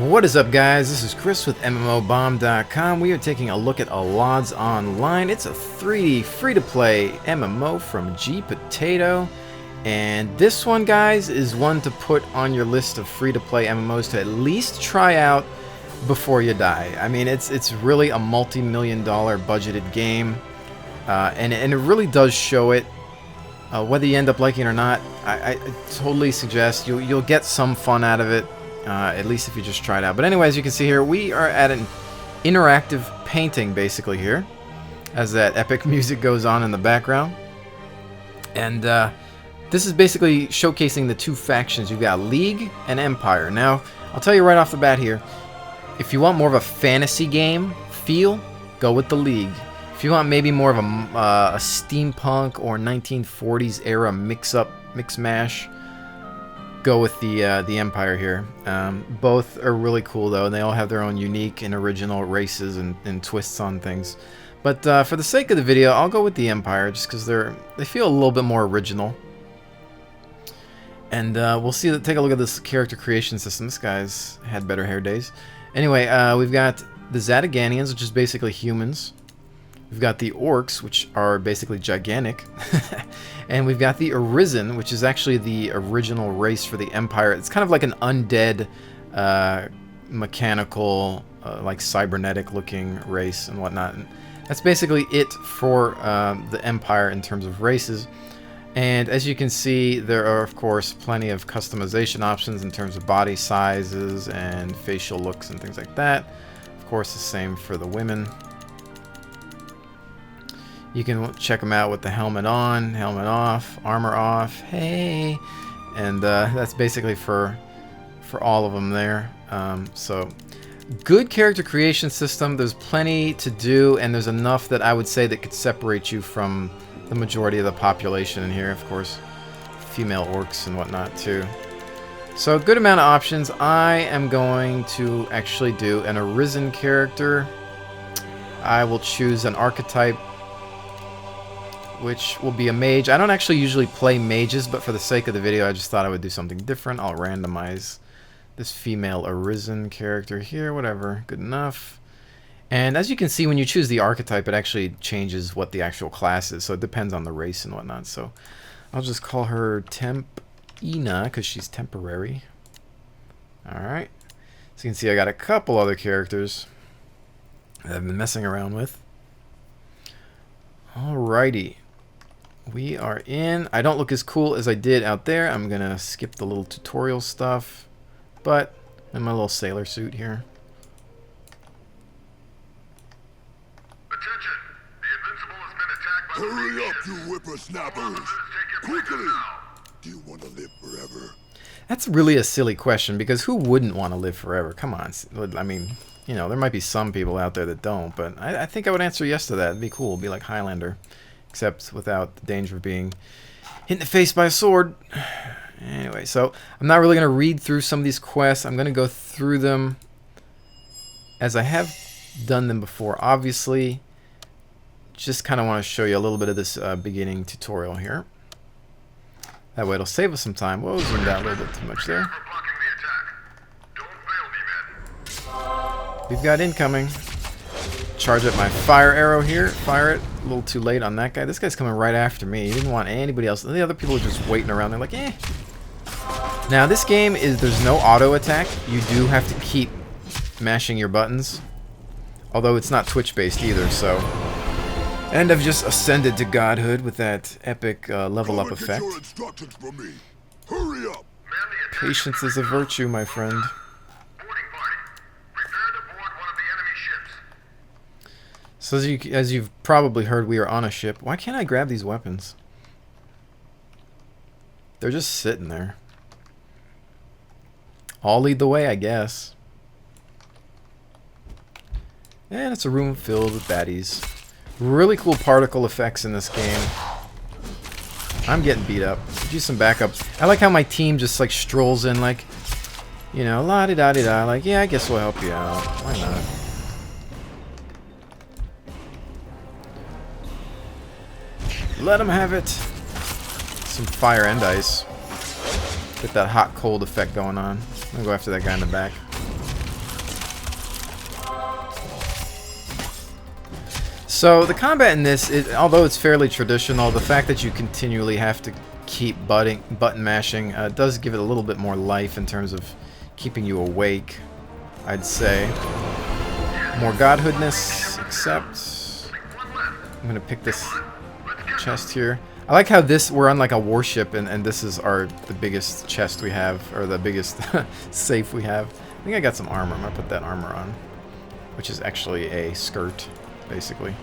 What is up, guys? This is Chris with MMOBomb.com. We are taking a look at Allods Online. It's a 3D free-to-play MMO from G-Potato. And this one, guys, is one to put on your list of free-to-play MMOs to at least try out before you die. I mean, it's really a multi-million-dollar budgeted game. And it really does show it. Whether you end up liking it or not, I totally suggest you'll get some fun out of it. At least if you just try it out. But anyway, as you can see here, we are at an interactive painting basically here, as that epic music goes on in the background. And this is basically showcasing the two factions. You've got League and Empire. Now, I'll tell you right off the bat here, if you want more of a fantasy game feel, go with the League. If you want maybe more of a steampunk or 1940s era mix-mash, go with the Empire here. Both are really cool though, and they all have their own unique and original races and twists on things. But for the sake of the video, I'll go with the Empire just because they feel a little bit more original. And we'll see. Take a look at this character creation system. This guy's had better hair days. Anyway, we've got the Zataganians, which is basically humans. We've got the Orcs, which are basically gigantic. And we've got the Arisen, which is actually the original race for the Empire. It's kind of like an undead, mechanical, like cybernetic looking race and whatnot. And that's basically it for the Empire in terms of races. And as you can see, there are, of course, plenty of customization options in terms of body sizes and facial looks and things like that. Of course, the same for the women. You can check them out with the helmet on, helmet off, armor off, hey! And that's basically for all of them there. So, good character creation system. There's plenty to do, and there's enough that I would say that could separate you from the majority of the population in here. Of course, female orcs and whatnot too. So, good amount of options. I am going to actually do an Arisen character. I will choose an archetype, which will be a mage. I don't actually usually play mages, but for the sake of the video, I just thought I would do something different. I'll randomize this female Arisen character here, whatever, good enough. And as you can see, when you choose the archetype, it actually changes what the actual class is, so it depends on the race and whatnot. So I'll just call her Tempina, because she's temporary. Alright, so you can see I got a couple other characters that I've been messing around with. Alrighty. We are in. I don't look as cool as I did out there. I'm going to skip the little tutorial stuff. But in my little sailor suit here. Attention! The Invincible has been attacked by Hurry up, you whippersnappers! Quickly! Do you want to live forever? That's really a silly question, because who wouldn't want to live forever? Come on. I mean, you know, there might be some people out there that don't, but I think I would answer yes to that. It'd be cool. It'd be like Highlander, except without the danger of being hit in the face by a sword. Anyway, so I'm not really going to read through some of these quests. I'm going to go through them as I have done them before. Obviously, just kind of want to show you a little bit of this beginning tutorial here. That way it'll save us some time. Whoa, zoomed out a little bit too much there. We've got incoming. Charge up my fire arrow here. Fire it. A little too late on that guy. This guy's coming right after me. He didn't want anybody else. The other people are just waiting around. They're like, eh. Now, this game there's no auto attack. You do have to keep mashing your buttons. Although it's not Twitch based either, so. And I've just ascended to godhood with that epic level up effect. Hurry up! Patience is a virtue, my friend. So as you've probably heard, we are on a ship. Why can't I grab these weapons? They're just sitting there. I'll lead the way, I guess. And it's a room filled with baddies. Really cool particle effects in this game. I'm getting beat up. Do some backup. I like how my team just like strolls in like, you know, la-di-da-di-da. Like, yeah, I guess we'll help you out. Why not? Let them have it. Some fire and ice. Get that hot cold effect going on. I'm gonna go after that guy in the back. So the combat in this, although it's fairly traditional, the fact that you continually have to keep button mashing does give it a little bit more life in terms of keeping you awake, I'd say. More godhoodness, except I'm going to pick this chest here. I like how we're on like a warship, and this is the biggest chest we have, or the biggest safe we have. I think I got some armor. I'm going to put that armor on, which is actually a skirt, basically.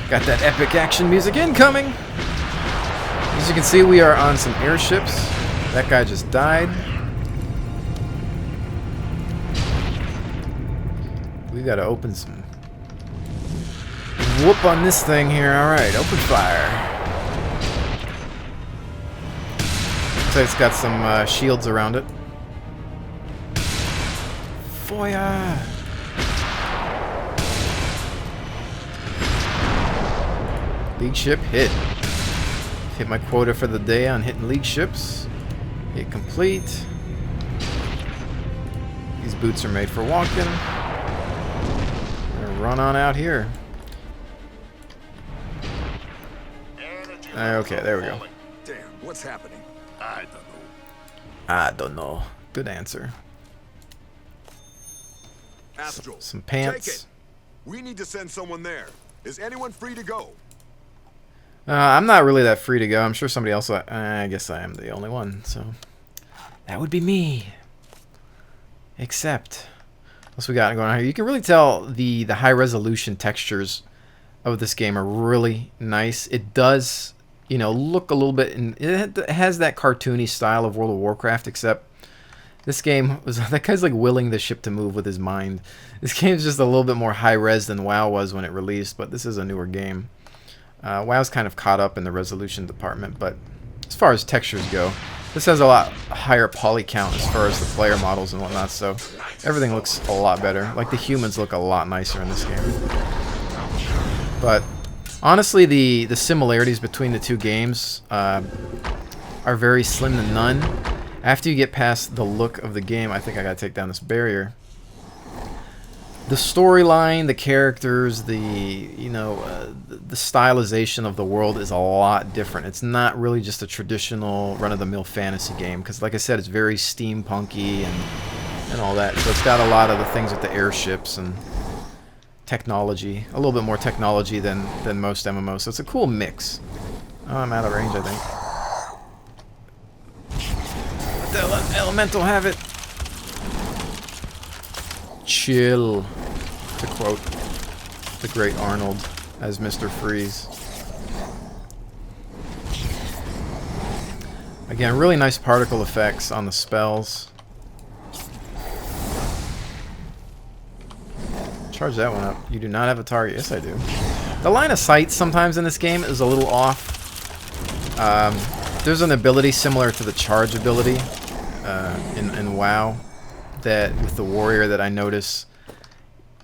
Got that epic action music incoming! As you can see, we are on some airships. That guy just died. We gotta open some whoop on this thing here. Alright, open fire. Looks like it's got some shields around it. Fire! League ship hit. Hit my quota for the day on hitting league ships. Hit complete. These boots are made for walking. Run on out here. Okay, there we go. Damn, what's happening? I don't know. I don't know. Good answer. Astral, Some take pants. it. We need to send someone there. Is anyone free to go? I'm not really that free to go. I'm sure somebody else. I guess I am the only one. So that would be me. Except, what's we got going on here? You can really tell the high resolution textures of this game are really nice. It does, you know, look a little bit. It has that cartoony style of World of Warcraft, except this game was that guy's like willing the ship to move with his mind. This game's just a little bit more high res than WoW was when it released, but this is a newer game. WoW's kind of caught up in the resolution department, but as far as textures go, this has a lot higher poly count as far as the player models and whatnot, so everything looks a lot better. Like the humans look a lot nicer in this game. But honestly, the similarities between the two games are very slim to none. After you get past the look of the game, I think I gotta take down this barrier. The storyline, the characters, the stylization of the world is a lot different. It's not really just a traditional run-of-the-mill fantasy game, because like I said, it's very steampunky and all that. So it's got a lot of the things with the airships and technology, a little bit more technology than most MMOs. So it's a cool mix. Oh, I'm out of range, I think. Let the elemental have it. Chill, to quote the great Arnold as Mr. Freeze. Again, really nice particle effects on the spells. Charge that one up. You do not have a target. Yes, I do. The line of sight sometimes in this game is a little off. There's an ability similar to the charge ability in WoW. That with the warrior that I notice,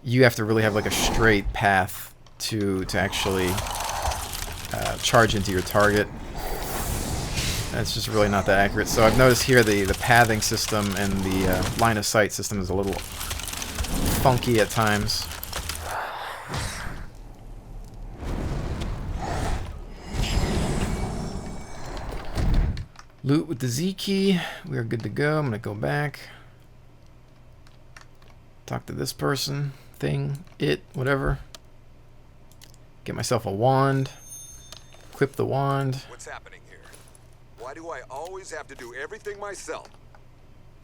you have to really have like a straight path to actually charge into your target. That's just really not that accurate. So I've noticed here the pathing system and the line of sight system is a little funky at times. Loot with the Z key. We are good to go. I'm gonna go back. Talk to this person, thing, whatever. Get myself a wand. Equip the wand. What's happening here? Why do I always have to do everything myself?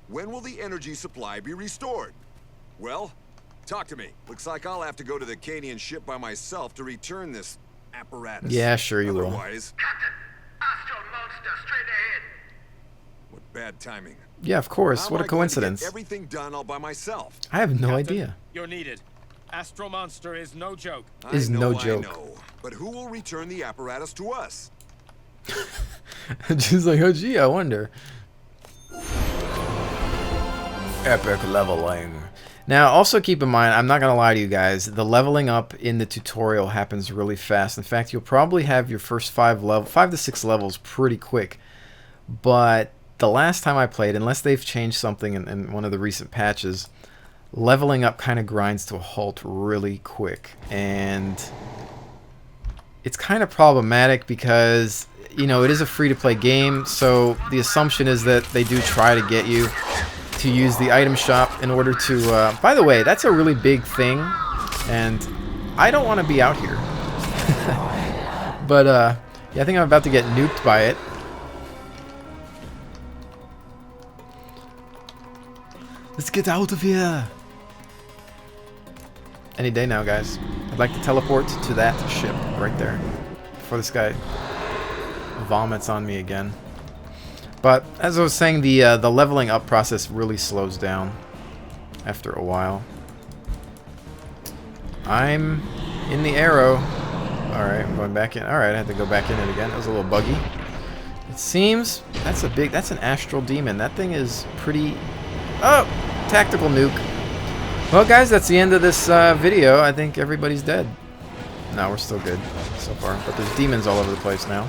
When will the energy supply be restored? Well, talk to me. Looks like I'll have to go to the Canian ship by myself to return this apparatus. Yeah, sure you will. Otherwise, Captain, Astro Monster straight ahead. what bad timing. Yeah, of course. How What am a I going to get coincidence. everything done all by myself. I have no Captain, idea. You're needed. Astro Monster is no joke. Is I know, no joke. I know. But who will return the apparatus to us? Just like, oh gee, I wonder. Epic leveling. Now, also keep in mind, I'm not going to lie to you guys, the leveling up in the tutorial happens really fast. In fact, you'll probably have your first 5 to 6 levels pretty quick. But the last time I played, unless they've changed something in one of the recent patches, leveling up kind of grinds to a halt really quick, and it's kind of problematic because, you know, it is a free-to-play game, so the assumption is that they do try to get you to use the item shop in order to... by the way, that's a really big thing, and I don't want to be out here. But, yeah, I think I'm about to get nuked by it. Let's get out of here! Any day now, guys. I'd like to teleport to that ship right there before this guy vomits on me again. But as I was saying, the leveling up process really slows down after a while. I'm in the arrow. Alright, I'm going back in. Alright, I had to go back in it again. It was a little buggy. It seems that's an astral demon. That thing is pretty... Oh! Tactical nuke. Well, guys, that's the end of this video. I think everybody's dead. No, we're still good so far. But there's demons all over the place now.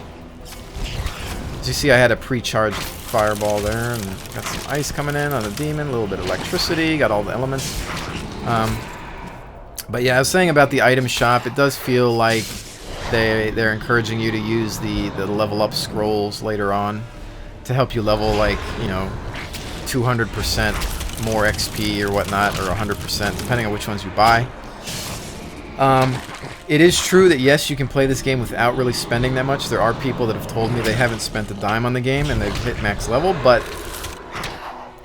As you see, I had a pre-charged fireball there, and got some ice coming in on the demon, a little bit of electricity, got all the elements. But yeah, I was saying about the item shop, it does feel like they're encouraging you to use the level up scrolls later on to help you level, like, you know, 200% more XP or whatnot, or 100%, depending on which ones you buy. It is true that, yes, you can play this game without really spending that much. There are people that have told me they haven't spent a dime on the game and they've hit max level, but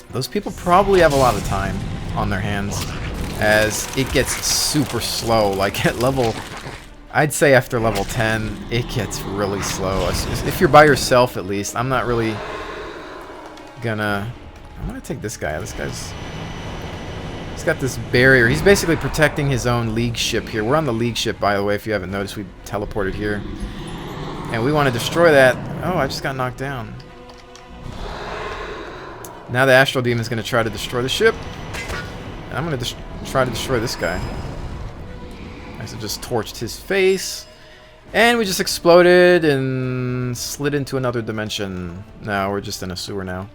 those people probably have a lot of time on their hands, as it gets super slow. Like at level, I'd say after level 10, it gets really slow. If you're by yourself, at least. I'm not really gonna... I'm gonna take this guy. This guy's... He's got this barrier. He's basically protecting his own league ship here. We're on the league ship, by the way, if you haven't noticed. We teleported here. And we want to destroy that. Oh, I just got knocked down. Now the Astral Demon's going to try to destroy the ship. And I'm going to try to destroy this guy. I just torched his face. And we just exploded and slid into another dimension. Now we're just in a sewer now.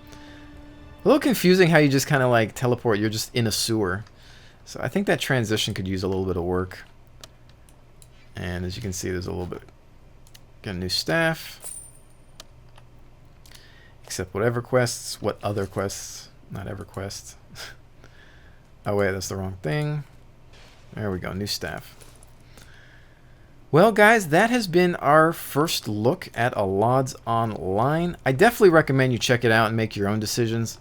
A little confusing how you just kind of like teleport. You're just in a sewer. So I think that transition could use a little bit of work. And as you can see, there's a little bit... Get a new staff. Accept whatever quests. What other quests? Not ever quests. Oh wait, that's the wrong thing. There we go, new staff. Well, guys, that has been our first look at Allods Online. I definitely recommend you check it out and make your own decisions.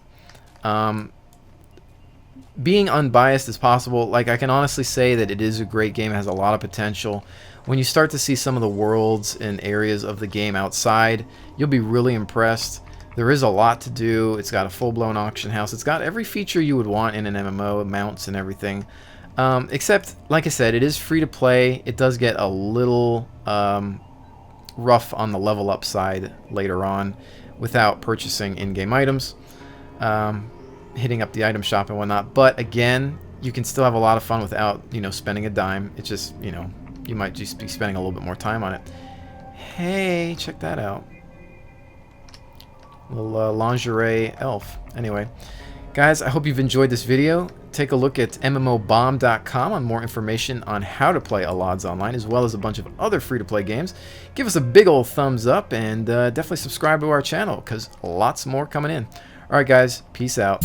Being unbiased as possible, like, I can honestly say that it is a great game. It has a lot of potential. When you start to see some of the worlds and areas of the game outside, you'll be really impressed. There is a lot to do. It's got a full-blown auction house. It's got every feature you would want in an MMO, mounts and everything. Except, like I said, it is free to play. It does get a little rough on the level up side later on without purchasing in-game items. Hitting up the item shop and whatnot, but again, you can still have a lot of fun without, you know, spending a dime. It's just, you know, you might just be spending a little bit more time on it. Hey, check that out. Little lingerie elf. Anyway, guys, I hope you've enjoyed this video. Take a look at MMOBomb.com on more information on how to play Allods Online, as well as a bunch of other free-to-play games. Give us a big old thumbs up, and definitely subscribe to our channel, because lots more coming in. Alright guys, peace out.